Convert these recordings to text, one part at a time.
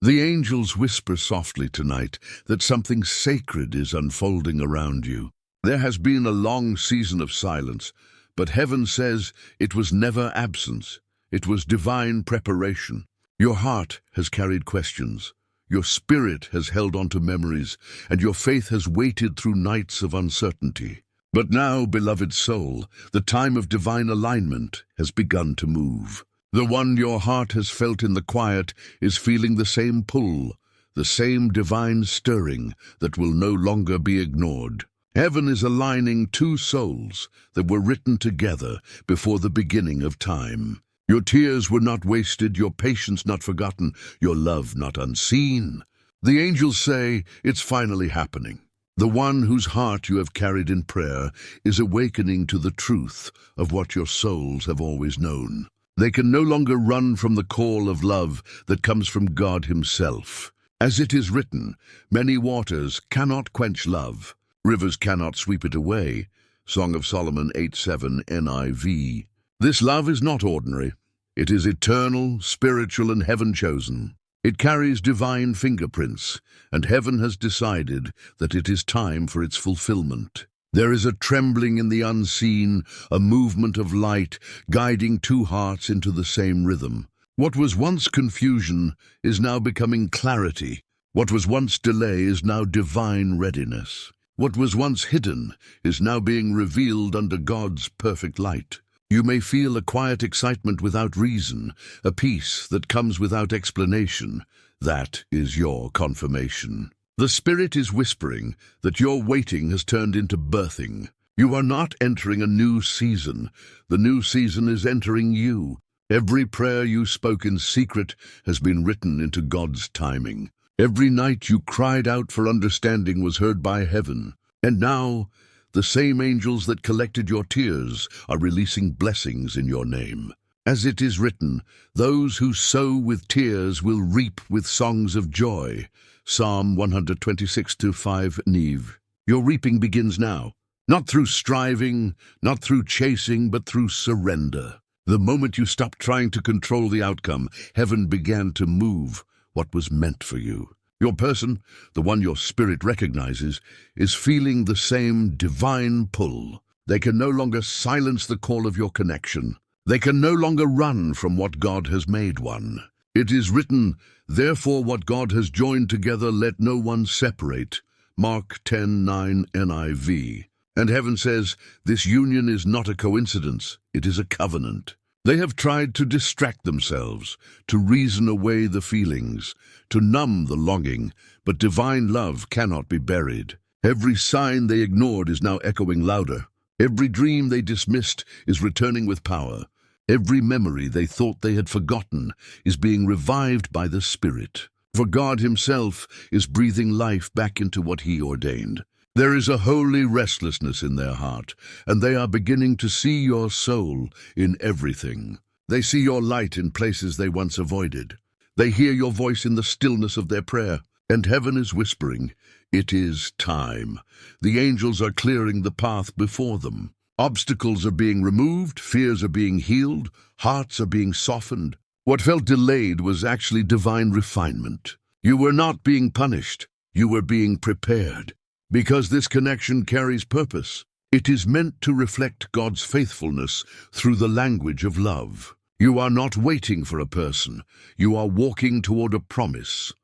The angels whisper softly tonight that something sacred is unfolding around you. There has been a long season of silence, but heaven says it was never absence. It was divine preparation. Your heart has carried questions. Your spirit has held on to memories, and your faith has waited through nights of uncertainty. But now, beloved soul, the time of divine alignment has begun to move. The one your heart has felt in the quiet is feeling the same pull, the same divine stirring that will no longer be ignored. Heaven is aligning two souls that were written together before the beginning of time. Your tears were not wasted, your patience not forgotten, your love not unseen. The angels say it's finally happening. The one whose heart you have carried in prayer is awakening to the truth of what your souls have always known. They can no longer run from the call of love that comes from God Himself. As it is written, many waters cannot quench love. Rivers cannot sweep it away. Song of Solomon 8:7 NIV. This love is not ordinary. It is eternal, spiritual, and heaven-chosen. It carries divine fingerprints, and heaven has decided that it is time for its fulfillment. There is a trembling in the unseen, a movement of light guiding two hearts into the same rhythm. What was once confusion is now becoming clarity. What was once delay is now divine readiness. What was once hidden is now being revealed under God's perfect light. You may feel a quiet excitement without reason, a peace that comes without explanation. That is your confirmation. The Spirit is whispering that your waiting has turned into birthing. You are not entering a new season. The new season is entering you. Every prayer you spoke in secret has been written into God's timing. Every night you cried out for understanding was heard by heaven. And now, the same angels that collected your tears are releasing blessings in your name. As it is written, those who sow with tears will reap with songs of joy. Psalm 126:5 Neve. Your reaping begins now, not through striving, not through chasing, but through surrender. The moment you stopped trying to control the outcome, heaven began to move what was meant for you. Your person, the one your spirit recognizes, is feeling the same divine pull. They can no longer silence the call of your connection. They can no longer run from what God has made one. It is written, therefore what God has joined together let no one separate. Mark 10:9 NIV. And heaven says, this union is not a coincidence, it is a covenant. They have tried to distract themselves, to reason away the feelings, to numb the longing, but divine love cannot be buried. Every sign they ignored is now echoing louder. Every dream they dismissed is returning with power. Every memory they thought they had forgotten is being revived by the Spirit. For God Himself is breathing life back into what He ordained. There is a holy restlessness in their heart, and they are beginning to see your soul in everything. They see your light in places they once avoided. They hear your voice in the stillness of their prayer, and heaven is whispering, it is time. The angels are clearing the path before them. Obstacles are being removed, fears are being healed, hearts are being softened. What felt delayed was actually divine refinement. You were not being punished, you were being prepared. Because this connection carries purpose, it is meant to reflect God's faithfulness through the language of love. You are not waiting for a person, you are walking toward a promise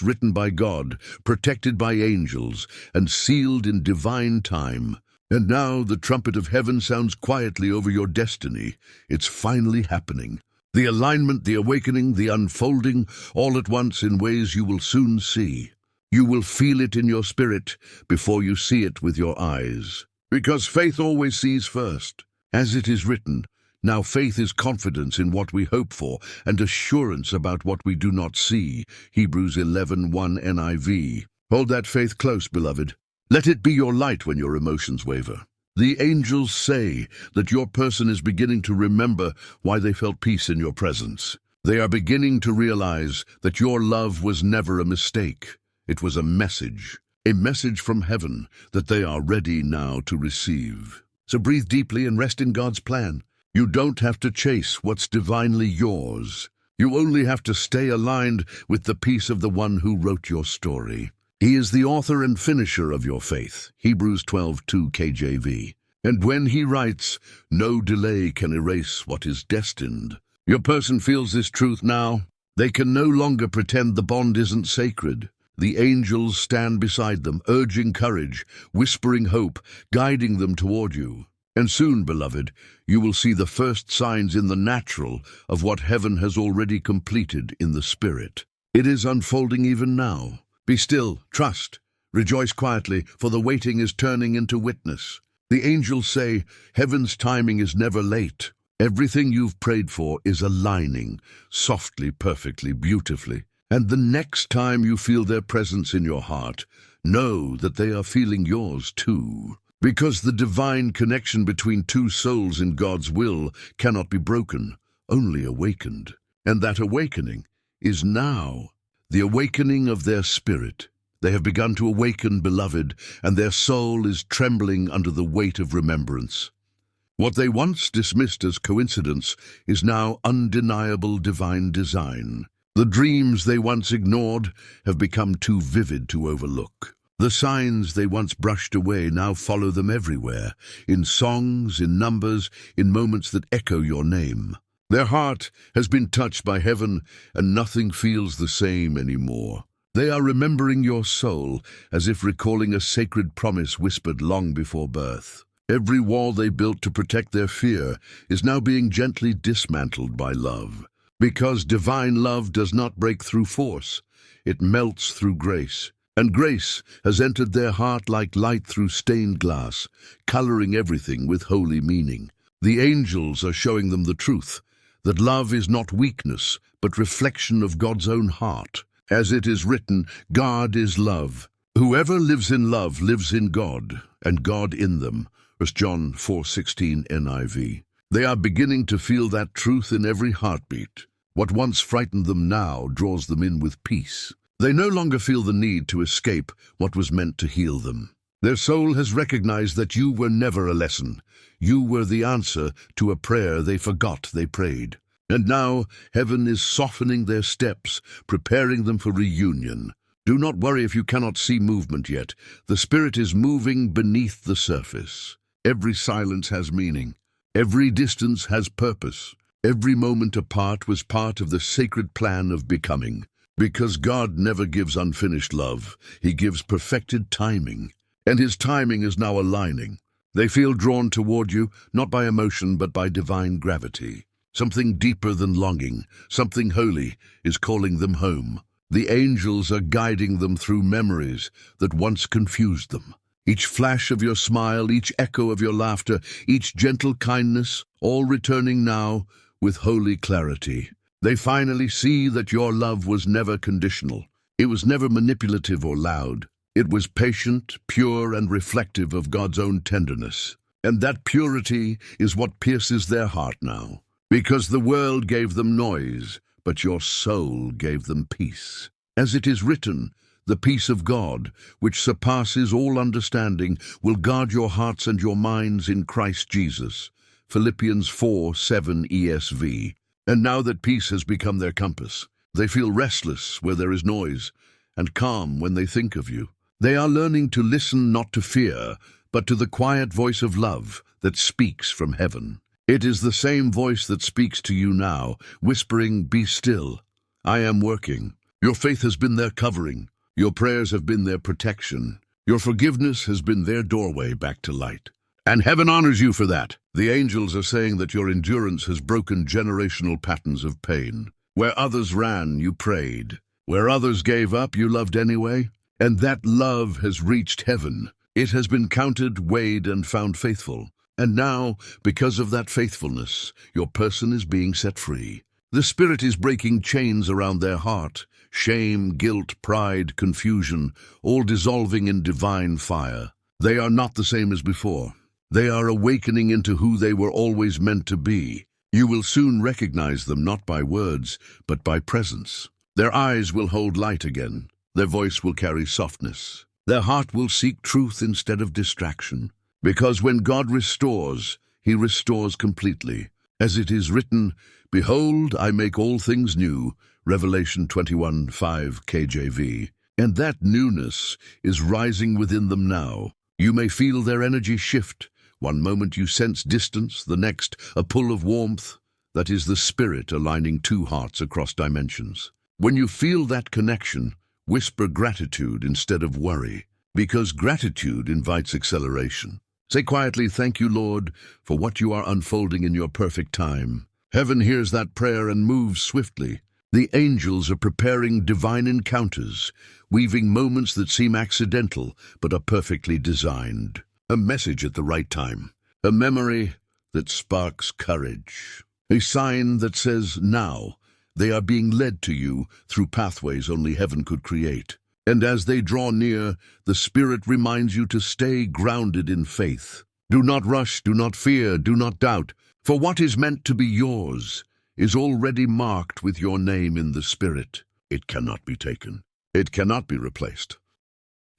written by God, protected by angels, and sealed in divine time. And now the trumpet of heaven sounds quietly over your destiny. It's finally happening. The alignment, the awakening, the unfolding, all at once in ways you will soon see. You will feel it in your spirit before you see it with your eyes. Because faith always sees first. As it is written, now faith is confidence in what we hope for and assurance about what we do not see. Hebrews 11:1 NIV. Hold that faith close, beloved. Let it be your light when your emotions waver. The angels say that your person is beginning to remember why they felt peace in your presence. They are beginning to realize that your love was never a mistake. It was a message from heaven that they are ready now to receive. So breathe deeply and rest in God's plan. You don't have to chase what's divinely yours. You only have to stay aligned with the peace of the one who wrote your story. He is the author and finisher of your faith. Hebrews 12:2 KJV. And when he writes, no delay can erase what is destined. Your person feels this truth now. They can no longer pretend the bond isn't sacred. The angels stand beside them, urging courage, whispering hope, guiding them toward you. And soon, beloved, you will see the first signs in the natural of what heaven has already completed in the spirit. It is unfolding even now. Be still, trust, rejoice quietly, for the waiting is turning into witness. The angels say, heaven's timing is never late. Everything you've prayed for is aligning, softly, perfectly, beautifully. And the next time you feel their presence in your heart, know that they are feeling yours too. Because the divine connection between two souls in God's will cannot be broken, only awakened. And that awakening is now, the awakening of their spirit. They have begun to awaken, beloved, and their soul is trembling under the weight of remembrance. What they once dismissed as coincidence is now undeniable divine design. The dreams they once ignored have become too vivid to overlook. The signs they once brushed away now follow them everywhere, in songs, in numbers, in moments that echo your name. Their heart has been touched by heaven, and nothing feels the same anymore. They are remembering your soul, as if recalling a sacred promise whispered long before birth. Every wall they built to protect their fear is now being gently dismantled by love. Because divine love does not break through force, it melts through grace. And grace has entered their heart like light through stained glass, coloring everything with holy meaning. The angels are showing them the truth, that love is not weakness, but reflection of God's own heart. As it is written, God is love. Whoever lives in love lives in God, and God in them. 1 John 4:16 NIV. They are beginning to feel that truth in every heartbeat. What once frightened them now draws them in with peace. They no longer feel the need to escape what was meant to heal them. Their soul has recognized that you were never a lesson. You were the answer to a prayer they forgot they prayed. And now heaven is softening their steps, preparing them for reunion. Do not worry if you cannot see movement yet. The Spirit is moving beneath the surface. Every silence has meaning. Every distance has purpose. Every moment apart was part of the sacred plan of becoming. Because God never gives unfinished love, He gives perfected timing. And His timing is now aligning. They feel drawn toward you, not by emotion, but by divine gravity. Something deeper than longing, something holy, is calling them home. The angels are guiding them through memories that once confused them. Each flash of your smile, each echo of your laughter, each gentle kindness, all returning now with holy clarity. They finally see that your love was never conditional. It was never manipulative or loud. It was patient, pure, and reflective of God's own tenderness. And that purity is what pierces their heart now. Because the world gave them noise, but your soul gave them peace. As it is written, the peace of God, which surpasses all understanding, will guard your hearts and your minds in Christ Jesus. Philippians 4:7 ESV. And now that peace has become their compass, they feel restless where there is noise, and calm when they think of you. They are learning to listen not to fear, but to the quiet voice of love that speaks from heaven. It is the same voice that speaks to you now, whispering, "Be still. I am working." Your faith has been their covering. Your prayers have been their protection. Your forgiveness has been their doorway back to light. And heaven honors you for that. The angels are saying that your endurance has broken generational patterns of pain. Where others ran, you prayed. Where others gave up, you loved anyway. And that love has reached heaven. It has been counted, weighed, and found faithful. And now, because of that faithfulness, your person is being set free. The Spirit is breaking chains around their heart. Shame, guilt, pride, confusion, all dissolving in divine fire. They are not the same as before. They are awakening into who they were always meant to be. You will soon recognize them not by words, but by presence. Their eyes will hold light again. Their voice will carry softness. Their heart will seek truth instead of distraction. Because when God restores, He restores completely. As it is written, Behold, I make all things new, Revelation 21:5 KJV. And that newness is rising within them now. You may feel their energy shift. One moment you sense distance, the next a pull of warmth. That is the Spirit aligning two hearts across dimensions. When you feel that connection, whisper gratitude instead of worry, because gratitude invites acceleration. Say quietly, "Thank you, Lord, for what you are unfolding in your perfect time." Heaven hears that prayer and moves swiftly. The angels are preparing divine encounters, weaving moments that seem accidental but are perfectly designed. A message at the right time, a memory that sparks courage, a sign that says, now, they are being led to you through pathways only heaven could create. And as they draw near, the Spirit reminds you to stay grounded in faith. Do not rush, do not fear, do not doubt, for what is meant to be yours is already marked with your name in the Spirit. It cannot be taken. It cannot be replaced.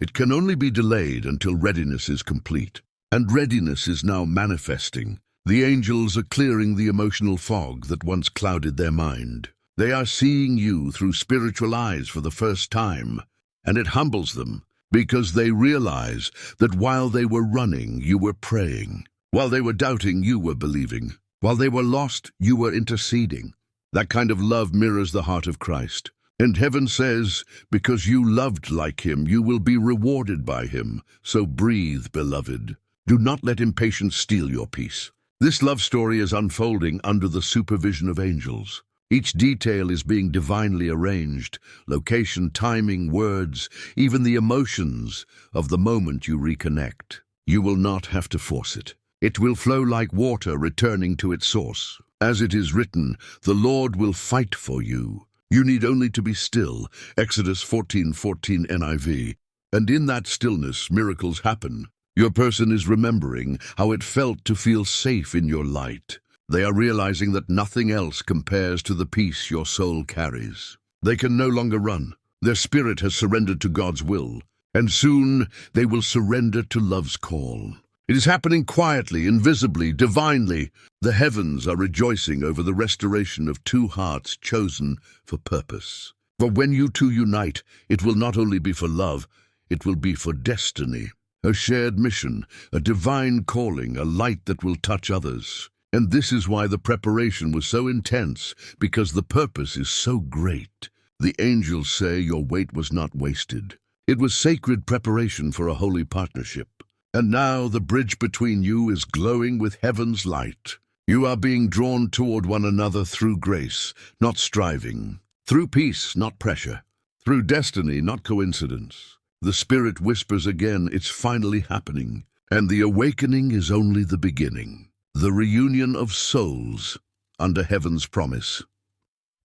It can only be delayed until readiness is complete. And readiness is now manifesting. The angels are clearing the emotional fog that once clouded their mind. They are seeing you through spiritual eyes for the first time. And it humbles them, because they realize that while they were running, you were praying. While they were doubting, you were believing. While they were lost, you were interceding. That kind of love mirrors the heart of Christ. And heaven says, because you loved like him, you will be rewarded by him. So breathe, beloved. Do not let impatience steal your peace. This love story is unfolding under the supervision of angels. Each detail is being divinely arranged. Location, timing, words, even the emotions of the moment you reconnect. You will not have to force it. It will flow like water returning to its source. As it is written, the Lord will fight for you. You need only to be still. Exodus 14:14 NIV. And in that stillness, miracles happen. Your person is remembering how it felt to feel safe in your light. They are realizing that nothing else compares to the peace your soul carries. They can no longer run. Their spirit has surrendered to God's will. And soon they will surrender to love's call. It is happening quietly, invisibly, divinely. The heavens are rejoicing over the restoration of two hearts chosen for purpose. For when you two unite, it will not only be for love, it will be for destiny. A shared mission, a divine calling, a light that will touch others. And this is why the preparation was so intense, because the purpose is so great. The angels say your wait was not wasted. It was sacred preparation for a holy partnership. And now the bridge between you is glowing with heaven's light. You are being drawn toward one another through grace, not striving. Through peace, not pressure. Through destiny, not coincidence. The Spirit whispers again, it's finally happening. And the awakening is only the beginning. The reunion of souls under heaven's promise.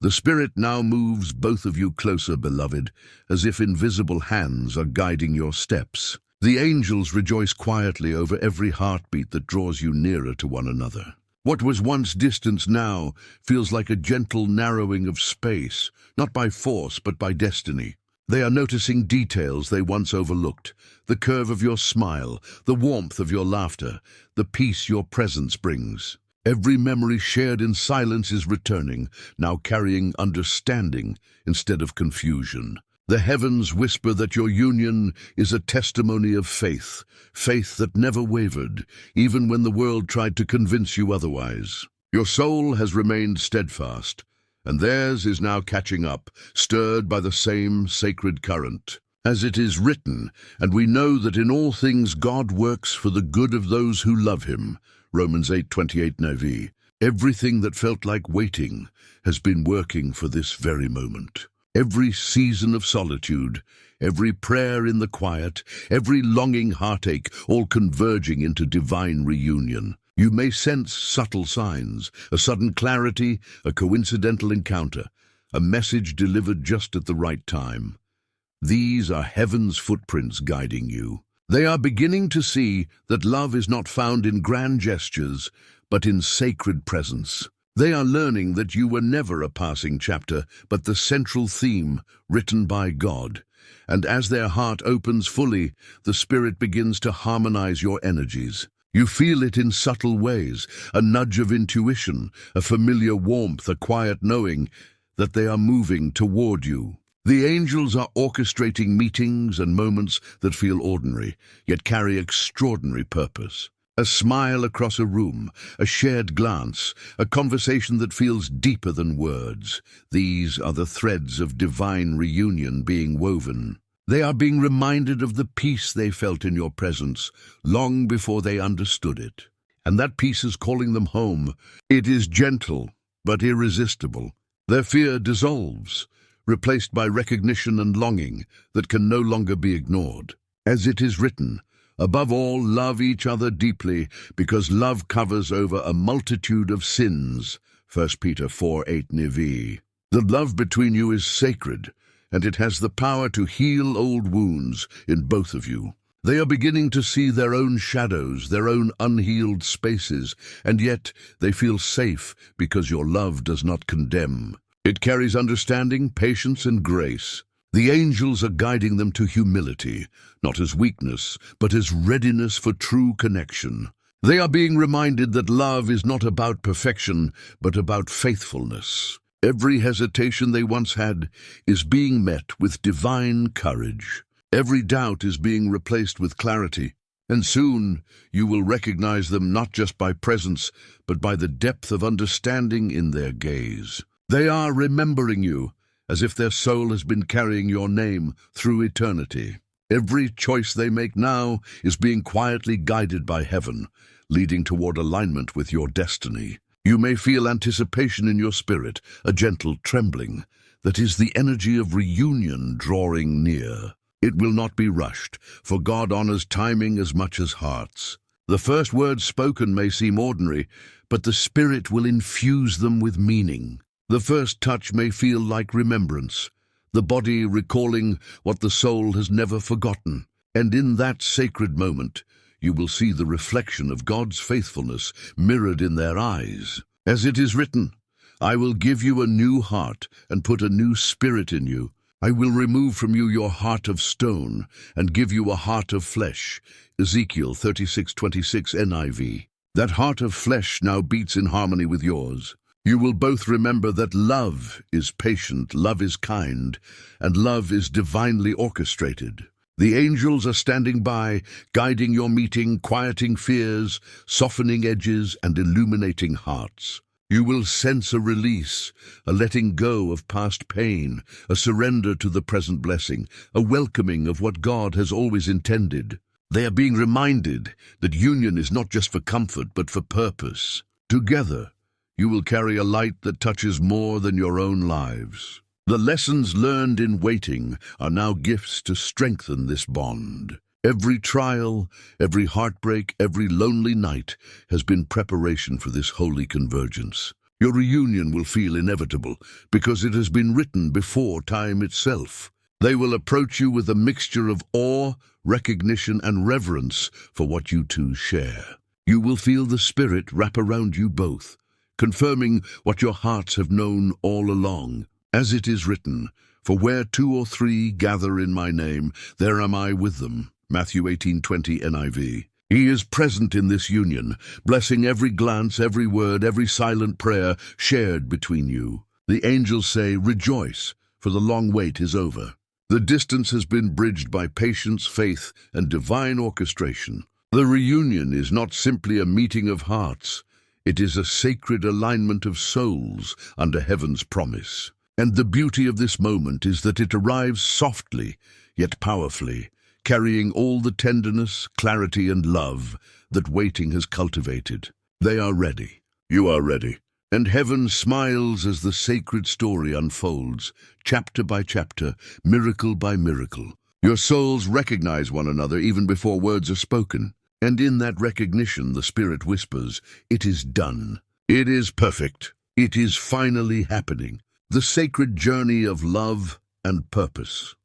The Spirit now moves both of you closer, beloved, as if invisible hands are guiding your steps. The angels rejoice quietly over every heartbeat that draws you nearer to one another. What was once distance now feels like a gentle narrowing of space, not by force but by destiny. They are noticing details they once overlooked, the curve of your smile, the warmth of your laughter, the peace your presence brings. Every memory shared in silence is returning, now carrying understanding instead of confusion. The heavens whisper that your union is a testimony of faith, faith that never wavered, even when the world tried to convince you otherwise. Your soul has remained steadfast, and theirs is now catching up, stirred by the same sacred current. As it is written, and we know that in all things God works for the good of those who love him. Romans 8:28 NIV. Everything that felt like waiting has been working for this very moment. Every season of solitude, every prayer in the quiet, every longing heartache, all converging into divine reunion. You may sense subtle signs, a sudden clarity, a coincidental encounter, a message delivered just at the right time. These are heaven's footprints guiding you. They are beginning to see that love is not found in grand gestures, but in sacred presence. They are learning that you were never a passing chapter, but the central theme written by God. And as their heart opens fully, the Spirit begins to harmonize your energies. You feel it in subtle ways, a nudge of intuition, a familiar warmth, a quiet knowing that they are moving toward you. The angels are orchestrating meetings and moments that feel ordinary, yet carry extraordinary purpose. A smile across a room, a shared glance, a conversation that feels deeper than words. These are the threads of divine reunion being woven. They are being reminded of the peace they felt in your presence long before they understood it. And that peace is calling them home. It is gentle, but irresistible. Their fear dissolves, replaced by recognition and longing that can no longer be ignored. As it is written, above all, love each other deeply, because love covers over a multitude of sins. 1 Peter 4:8-9. The love between you is sacred, and it has the power to heal old wounds in both of you. They are beginning to see their own shadows, their own unhealed spaces, and yet they feel safe because your love does not condemn. It carries understanding, patience, and grace. The angels are guiding them to humility, not as weakness, but as readiness for true connection. They are being reminded that love is not about perfection, but about faithfulness. Every hesitation they once had is being met with divine courage. Every doubt is being replaced with clarity, and soon you will recognize them not just by presence, but by the depth of understanding in their gaze. They are remembering you, as if their soul has been carrying your name through eternity. Every choice they make now is being quietly guided by heaven, leading toward alignment with your destiny. You may feel anticipation in your spirit, a gentle trembling, that is the energy of reunion drawing near. It will not be rushed, for God honors timing as much as hearts. The first words spoken may seem ordinary, but the Spirit will infuse them with meaning. The first touch may feel like remembrance, the body recalling what the soul has never forgotten. And in that sacred moment, you will see the reflection of God's faithfulness mirrored in their eyes. As it is written, I will give you a new heart and put a new spirit in you. I will remove from you your heart of stone and give you a heart of flesh. Ezekiel 36:26 NIV. That heart of flesh now beats in harmony with yours. You will both remember that love is patient, love is kind, and love is divinely orchestrated. The angels are standing by, guiding your meeting, quieting fears, softening edges, and illuminating hearts. You will sense a release, a letting go of past pain, a surrender to the present blessing, a welcoming of what God has always intended. They are being reminded that union is not just for comfort, but for purpose. Together, you will carry a light that touches more than your own lives. The lessons learned in waiting are now gifts to strengthen this bond. Every trial, every heartbreak, every lonely night has been preparation for this holy convergence. Your reunion will feel inevitable because it has been written before time itself. They will approach you with a mixture of awe, recognition, and reverence for what you two share. You will feel the Spirit wrap around you both, confirming what your hearts have known all along. As it is written, for where 2 or 3 gather in my name, there am I with them. Matthew 18:20 NIV. He is present in this union, blessing every glance, every word, every silent prayer shared between you. The angels say, rejoice, for the long wait is over. The distance has been bridged by patience, faith, and divine orchestration. The reunion is not simply a meeting of hearts. It is a sacred alignment of souls under heaven's promise. And the beauty of this moment is that it arrives softly, yet powerfully, carrying all the tenderness, clarity, and love that waiting has cultivated. They are ready. You are ready. And heaven smiles as the sacred story unfolds, chapter by chapter, miracle by miracle. Your souls recognize one another even before words are spoken. And in that recognition, the Spirit whispers, it is done. It is perfect. It is finally happening. The sacred journey of love and purpose.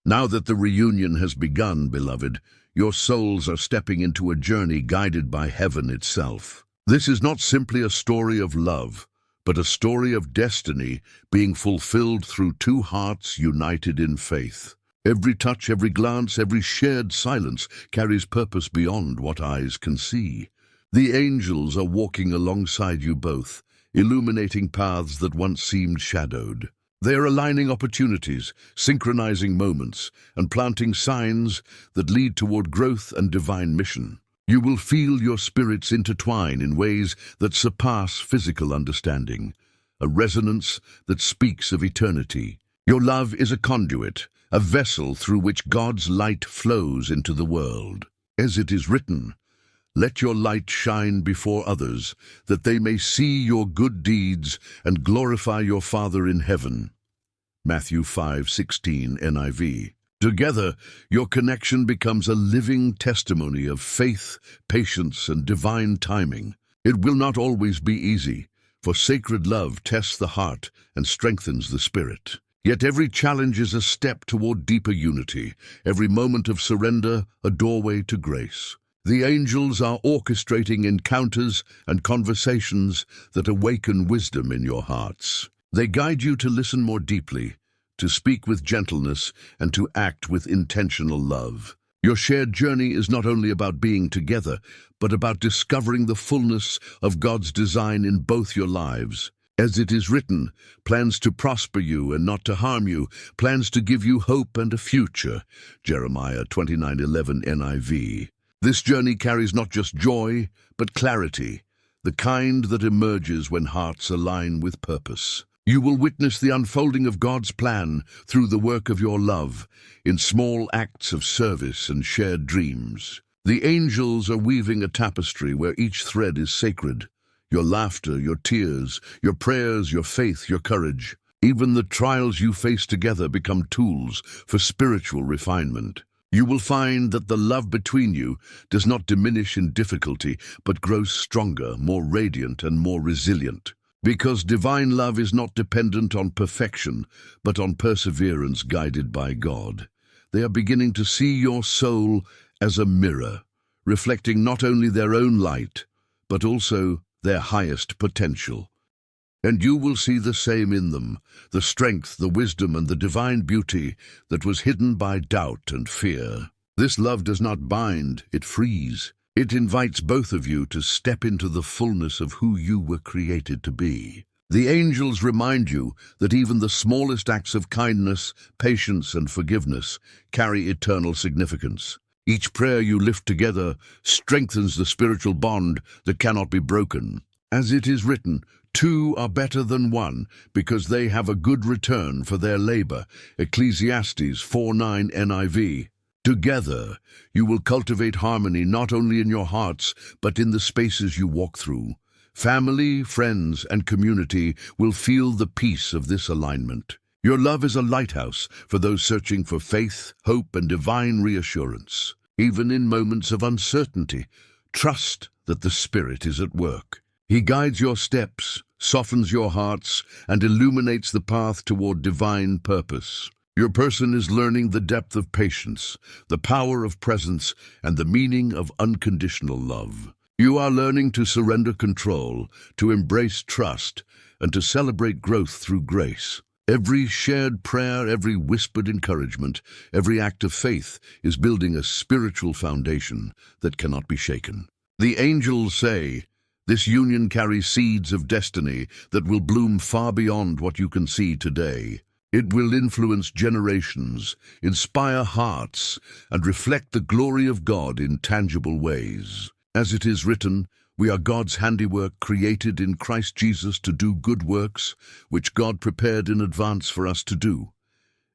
Now that the reunion has begun, beloved, your souls are stepping into a journey guided by heaven itself. This is not simply a story of love, but a story of destiny being fulfilled through 2 hearts united in faith. Every touch, every glance, every shared silence carries purpose beyond what eyes can see. The angels are walking alongside you both, illuminating paths that once seemed shadowed. They are aligning opportunities, synchronizing moments, and planting signs that lead toward growth and divine mission. You will feel your spirits intertwine in ways that surpass physical understanding, a resonance that speaks of eternity. Your love is a conduit, a vessel through which God's light flows into the world. As it is written, "Let your light shine before others, that they may see your good deeds and glorify your Father in heaven." Matthew 5:16 NIV. Together, your connection becomes a living testimony of faith, patience, and divine timing. It will not always be easy, for sacred love tests the heart and strengthens the spirit. Yet every challenge is a step toward deeper unity, every moment of surrender a doorway to grace. The angels are orchestrating encounters and conversations that awaken wisdom in your hearts. They guide you to listen more deeply, to speak with gentleness, and to act with intentional love. Your shared journey is not only about being together, but about discovering the fullness of God's design in both your lives. As it is written, plans to prosper you and not to harm you, plans to give you hope and a future. Jeremiah 29:11 NIV. This journey carries not just joy, but clarity, the kind that emerges when hearts align with purpose. You will witness the unfolding of God's plan through the work of your love, in small acts of service and shared dreams. The angels are weaving a tapestry where each thread is sacred. Your laughter, your tears, your prayers, your faith, your courage. Even the trials you face together become tools for spiritual refinement. You will find that the love between you does not diminish in difficulty, but grows stronger, more radiant, and more resilient. Because divine love is not dependent on perfection, but on perseverance guided by God. They are beginning to see your soul as a mirror, reflecting not only their own light, but also their highest potential. And you will see the same in them, the strength, the wisdom, and the divine beauty that was hidden by doubt and fear. This love does not bind, it frees. It invites both of you to step into the fullness of who you were created to be. The angels remind you that even the smallest acts of kindness, patience, and forgiveness carry eternal significance. Each prayer you lift together strengthens the spiritual bond that cannot be broken. As it is written, "Two are better than one, because they have a good return for their labor." Ecclesiastes 4:9 NIV. Together, you will cultivate harmony not only in your hearts, but in the spaces you walk through. Family, friends, and community will feel the peace of this alignment. Your love is a lighthouse for those searching for faith, hope, and divine reassurance. Even in moments of uncertainty, trust that the Spirit is at work. He guides your steps, softens your hearts, and illuminates the path toward divine purpose. Your person is learning the depth of patience, the power of presence, and the meaning of unconditional love. You are learning to surrender control, to embrace trust, and to celebrate growth through grace. Every shared prayer, every whispered encouragement, every act of faith is building a spiritual foundation that cannot be shaken. The angels say, "This union carries seeds of destiny that will bloom far beyond what you can see today." It will influence generations, inspire hearts, and reflect the glory of God in tangible ways. As it is written, we are God's handiwork, created in Christ Jesus to do good works, which God prepared in advance for us to do.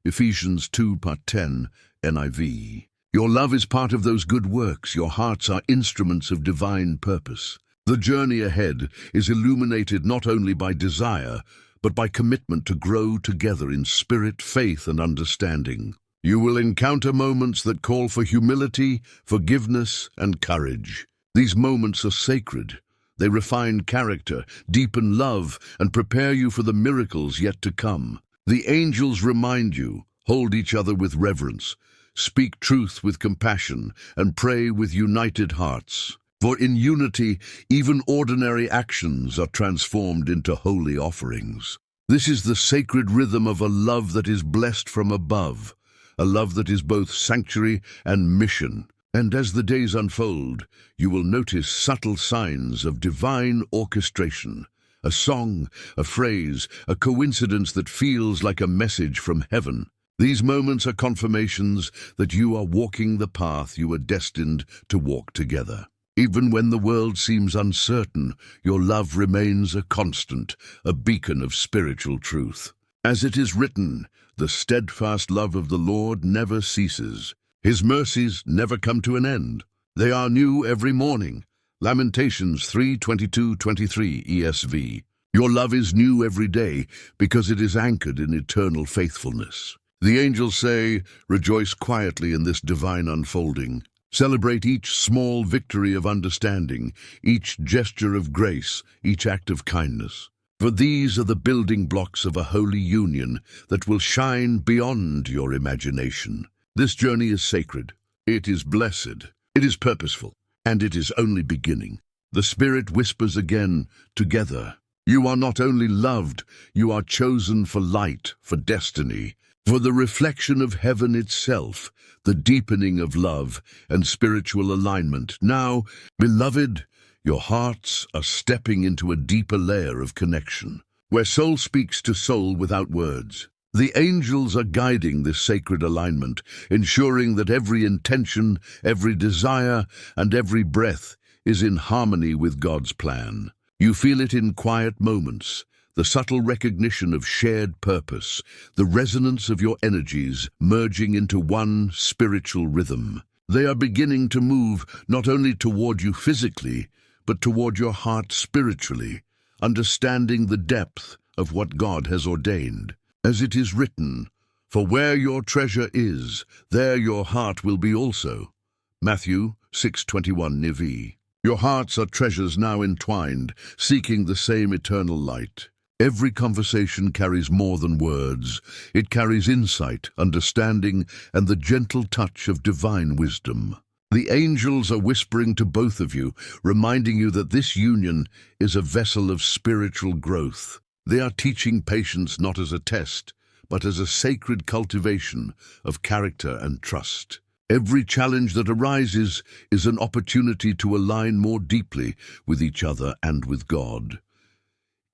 Ephesians 2:10 NIV. Your love is part of those good works. Your hearts are instruments of divine purpose. The journey ahead is illuminated not only by desire, but by commitment to grow together in spirit, faith, and understanding. You will encounter moments that call for humility, forgiveness, and courage. These moments are sacred. They refine character, deepen love, and prepare you for the miracles yet to come. The angels remind you, hold each other with reverence, speak truth with compassion, and pray with united hearts. For in unity, even ordinary actions are transformed into holy offerings. This is the sacred rhythm of a love that is blessed from above, a love that is both sanctuary and mission. And as the days unfold, you will notice subtle signs of divine orchestration. A song, a phrase, a coincidence that feels like a message from heaven. These moments are confirmations that you are walking the path you were destined to walk together. Even when the world seems uncertain, your love remains a constant, a beacon of spiritual truth. As it is written, the steadfast love of the Lord never ceases. His mercies never come to an end. They are new every morning. Lamentations 3:22-23 ESV. Your love is new every day because it is anchored in eternal faithfulness. The angels say, rejoice quietly in this divine unfolding. Celebrate each small victory of understanding, each gesture of grace, each act of kindness. For these are the building blocks of a holy union that will shine beyond your imagination. This journey is sacred, it is blessed, it is purposeful, and it is only beginning. The Spirit whispers again, together. You are not only loved, you are chosen for light, for destiny, for the reflection of heaven itself, the deepening of love and spiritual alignment. Now, beloved, your hearts are stepping into a deeper layer of connection, where soul speaks to soul without words. The angels are guiding this sacred alignment, ensuring that every intention, every desire, and every breath is in harmony with God's plan. You feel it in quiet moments, the subtle recognition of shared purpose, the resonance of your energies merging into one spiritual rhythm. They are beginning to move not only toward you physically, but toward your heart spiritually, understanding the depth of what God has ordained. As it is written, for where your treasure is, there your heart will be also. Matthew 6:21 NIV. Your hearts are treasures now entwined, seeking the same eternal light. Every conversation carries more than words. It carries insight, understanding, and the gentle touch of divine wisdom. The angels are whispering to both of you, reminding you that this union is a vessel of spiritual growth. They are teaching patience not as a test, but as a sacred cultivation of character and trust. Every challenge that arises is an opportunity to align more deeply with each other and with God.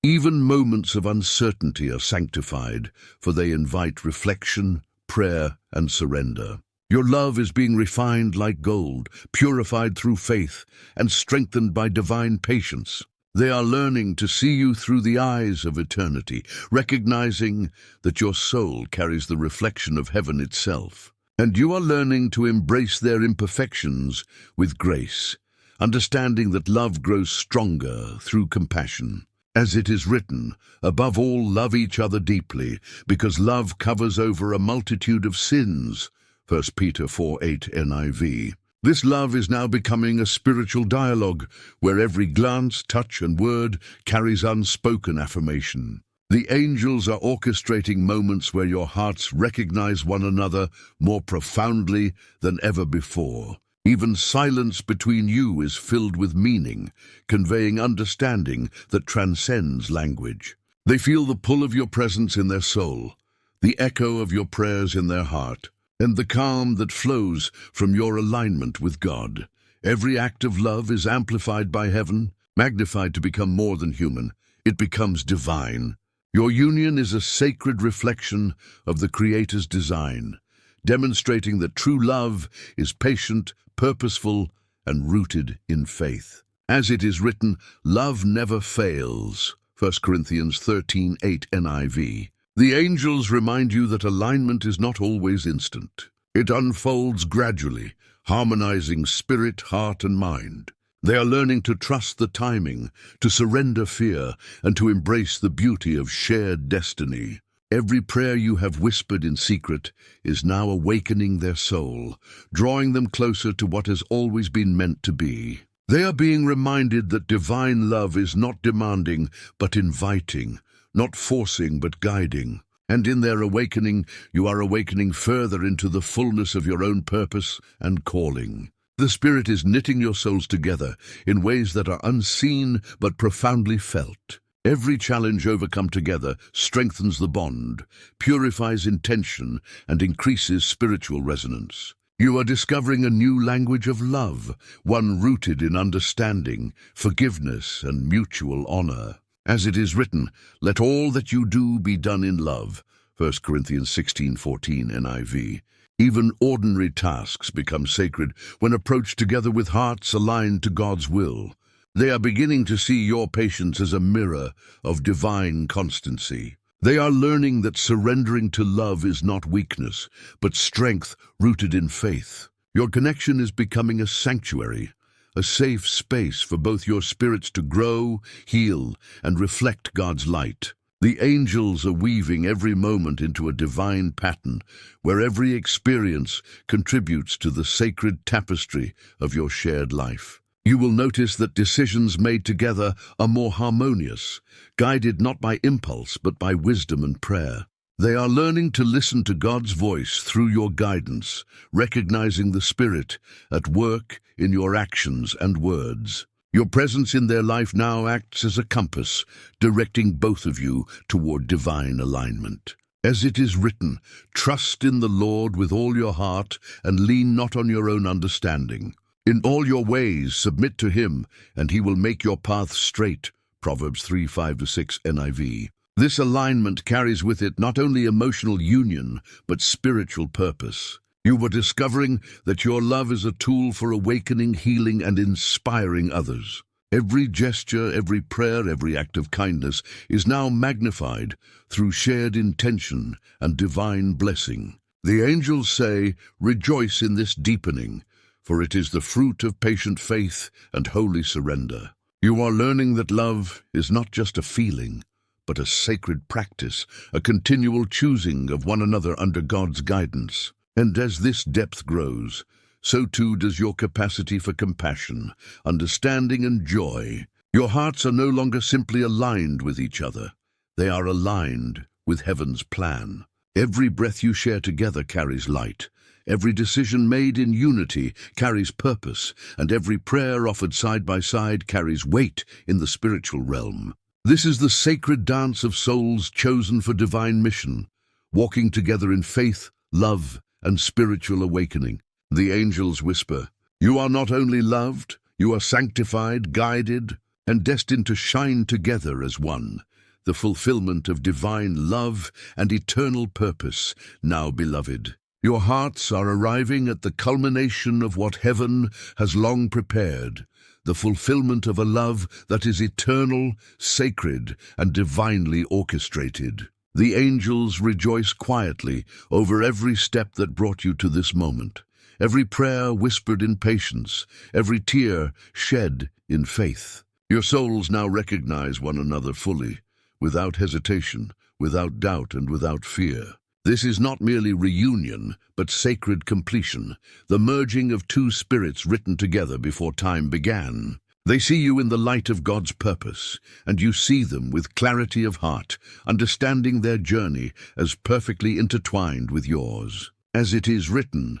Even moments of uncertainty are sanctified, for they invite reflection, prayer, and surrender. Your love is being refined like gold, purified through faith, and strengthened by divine patience. They are learning to see you through the eyes of eternity, recognizing that your soul carries the reflection of heaven itself. And you are learning to embrace their imperfections with grace, understanding that love grows stronger through compassion. As it is written, above all, love each other deeply, because love covers over a multitude of sins. 1 Peter 4:8 NIV. This love is now becoming a spiritual dialogue, where every glance, touch, and word carries unspoken affirmation. The angels are orchestrating moments where your hearts recognize one another more profoundly than ever before. Even silence between you is filled with meaning, conveying understanding that transcends language. They feel the pull of your presence in their soul, the echo of your prayers in their heart, and the calm that flows from your alignment with God. Every act of love is amplified by heaven, magnified to become more than human. It becomes divine. Your union is a sacred reflection of the Creator's design, demonstrating that true love is patient, purposeful, and rooted in faith. As it is written, love never fails. 1 Corinthians 13:8 NIV. The angels remind you that alignment is not always instant. It unfolds gradually, harmonizing spirit, heart, and mind. They are learning to trust the timing, to surrender fear, and to embrace the beauty of shared destiny. Every prayer you have whispered in secret is now awakening their soul, drawing them closer to what has always been meant to be. They are being reminded that divine love is not demanding but inviting, not forcing but guiding. And in their awakening, you are awakening further into the fullness of your own purpose and calling. The Spirit is knitting your souls together in ways that are unseen but profoundly felt. Every challenge overcome together strengthens the bond, purifies intention, and increases spiritual resonance. You are discovering a new language of love, one rooted in understanding, forgiveness, and mutual honor. As it is written, "Let all that you do be done in love." 1 Corinthians 16:14 NIV. Even ordinary tasks become sacred when approached together with hearts aligned to God's will. They are beginning to see your patience as a mirror of divine constancy. They are learning that surrendering to love is not weakness, but strength rooted in faith. Your connection is becoming a sanctuary, a safe space for both your spirits to grow, heal, and reflect God's light. The angels are weaving every moment into a divine pattern, where every experience contributes to the sacred tapestry of your shared life. You will notice that decisions made together are more harmonious, guided not by impulse but by wisdom and prayer. They are learning to listen to God's voice through your guidance, recognizing the Spirit at work in your actions and words. Your presence in their life now acts as a compass, directing both of you toward divine alignment. As it is written, "Trust in the Lord with all your heart and lean not on your own understanding. In all your ways submit to him, and he will make your path straight." Proverbs 3:5-6 NIV. This alignment carries with it not only emotional union, but spiritual purpose. You were discovering that your love is a tool for awakening, healing, and inspiring others. Every gesture, every prayer, every act of kindness is now magnified through shared intention and divine blessing. The angels say, "Rejoice in this deepening, for it is the fruit of patient faith and holy surrender." You are learning that love is not just a feeling, but a sacred practice, a continual choosing of one another under God's guidance. And as this depth grows, so too does your capacity for compassion, understanding, and joy. Your hearts are no longer simply aligned with each other. They are aligned with heaven's plan. Every breath you share together carries light. Every decision made in unity carries purpose, and every prayer offered side by side carries weight in the spiritual realm. This is the sacred dance of souls chosen for divine mission, walking together in faith, love, and spiritual awakening. The angels whisper, "You are not only loved, you are sanctified, guided, and destined to shine together as one, the fulfillment of divine love and eternal purpose. Now, beloved, your hearts are arriving at the culmination of what heaven has long prepared, the fulfillment of a love that is eternal, sacred, and divinely orchestrated. The angels rejoice quietly over every step that brought you to this moment, every prayer whispered in patience, every tear shed in faith. Your souls now recognize one another fully, without hesitation, without doubt, and without fear. This is not merely reunion, but sacred completion, the merging of two spirits written together before time began. They see you in the light of God's purpose, and you see them with clarity of heart, understanding their journey as perfectly intertwined with yours. As it is written,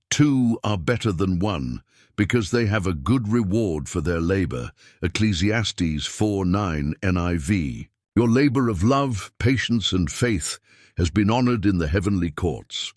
"Two are better than one, because they have a good reward for their labor." Ecclesiastes 4:9 NIV. Your labor of love, patience, and faith has been honored in the heavenly courts.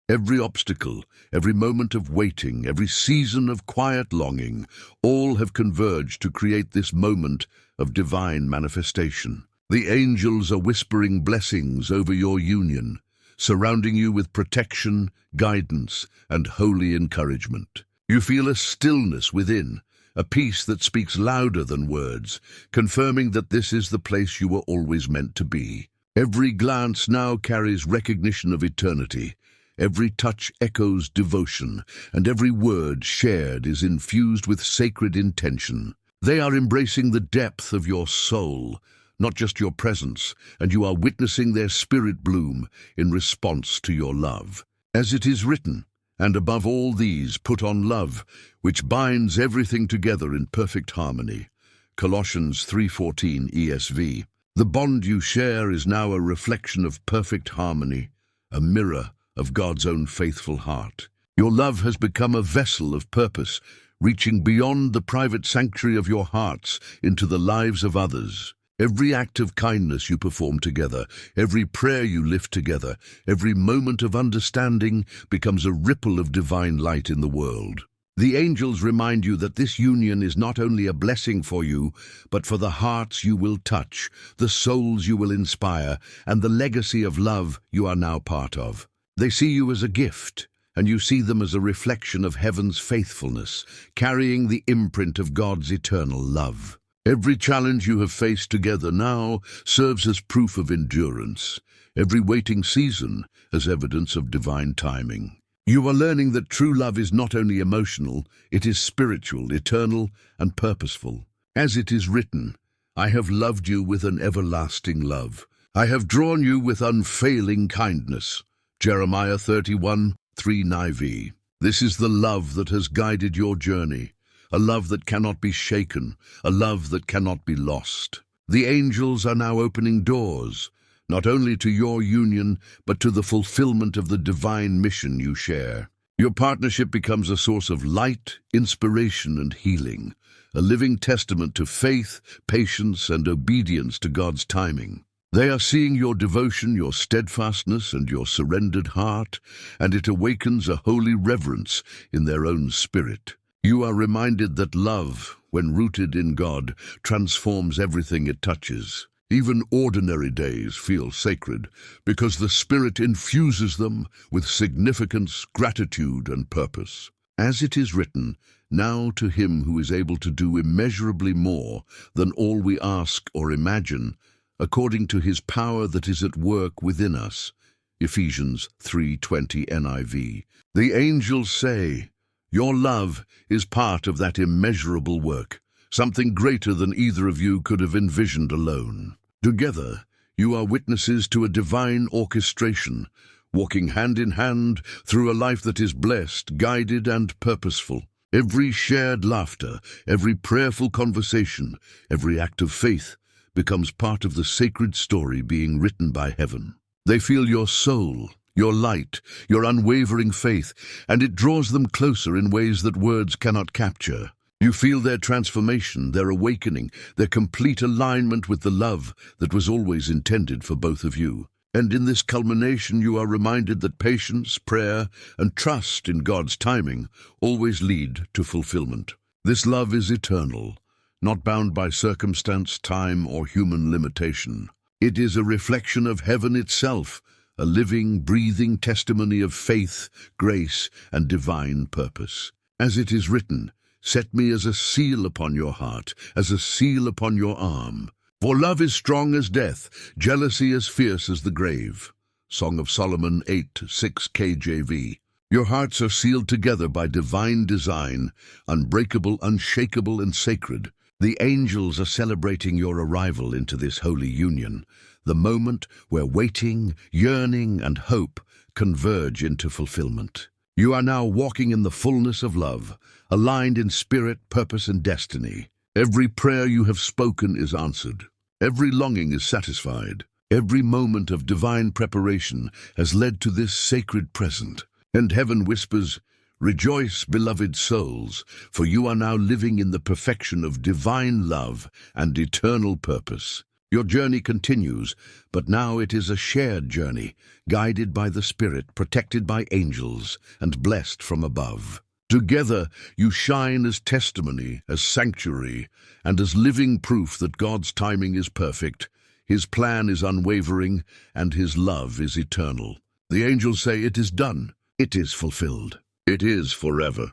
Every obstacle, every moment of waiting, every season of quiet longing, all have converged to create this moment of divine manifestation. The angels are whispering blessings over your union, surrounding you with protection, guidance, and holy encouragement. You feel a stillness within, a peace that speaks louder than words, confirming that this is the place you were always meant to be. Every glance now carries recognition of eternity. Every touch echoes devotion, and every word shared is infused with sacred intention. They are embracing the depth of your soul, not just your presence, and you are witnessing their spirit bloom in response to your love. As it is written, "And above all these put on love, which binds everything together in perfect harmony." Colossians 3:14 ESV. The bond you share is now a reflection of perfect harmony, a mirror of God's own faithful heart. Your love has become a vessel of purpose, reaching beyond the private sanctuary of your hearts into the lives of others. Every act of kindness you perform together, every prayer you lift together, every moment of understanding becomes a ripple of divine light in the world. The angels remind you that this union is not only a blessing for you, but for the hearts you will touch, the souls you will inspire, and the legacy of love you are now part of. They see you as a gift, and you see them as a reflection of heaven's faithfulness, carrying the imprint of God's eternal love. Every challenge you have faced together now serves as proof of endurance, every waiting season as evidence of divine timing. You are learning that true love is not only emotional, it is spiritual, eternal, and purposeful. As it is written, "I have loved you with an everlasting love. I have drawn you with unfailing kindness." Jeremiah 31:3 NIV. This is the love that has guided your journey, a love that cannot be shaken, a love that cannot be lost. The angels are now opening doors, not only to your union, but to the fulfillment of the divine mission you share. Your partnership becomes a source of light, inspiration, and healing, a living testament to faith, patience, and obedience to God's timing. They are seeing your devotion, your steadfastness, and your surrendered heart, and it awakens a holy reverence in their own spirit. You are reminded that love, when rooted in God, transforms everything it touches. Even ordinary days feel sacred because the Spirit infuses them with significance, gratitude, and purpose. As it is written, "Now to him who is able to do immeasurably more than all we ask or imagine, according to his power that is at work within us." Ephesians 3:20 NIV. The angels say, your love is part of that immeasurable work, something greater than either of you could have envisioned alone. Together, you are witnesses to a divine orchestration, walking hand in hand through a life that is blessed, guided, and purposeful. Every shared laughter, every prayerful conversation, every act of faith becomes part of the sacred story being written by heaven. They feel your soul, your light, your unwavering faith, and it draws them closer in ways that words cannot capture. You feel their transformation, their awakening, their complete alignment with the love that was always intended for both of you. And in this culmination, you are reminded that patience, prayer, and trust in God's timing always lead to fulfillment. This love is eternal, not bound by circumstance, time, or human limitation. It is a reflection of heaven itself, a living, breathing testimony of faith, grace, and divine purpose. As it is written, "Set me as a seal upon your heart, as a seal upon your arm. For love is strong as death, jealousy as fierce as the grave." Song of Solomon 8:6 KJV. Your hearts are sealed together by divine design, unbreakable, unshakable, and sacred. The angels are celebrating your arrival into this holy union, the moment where waiting, yearning, and hope converge into fulfillment. You are now walking in the fullness of love, aligned in spirit, purpose, and destiny. Every prayer you have spoken is answered. Every longing is satisfied. Every moment of divine preparation has led to this sacred present. And heaven whispers, "Rejoice, beloved souls, for you are now living in the perfection of divine love and eternal purpose." Your journey continues, but now it is a shared journey, guided by the Spirit, protected by angels, and blessed from above. Together, you shine as testimony, as sanctuary, and as living proof that God's timing is perfect, His plan is unwavering, and His love is eternal. The angels say, "It is done. It is fulfilled. It is forever."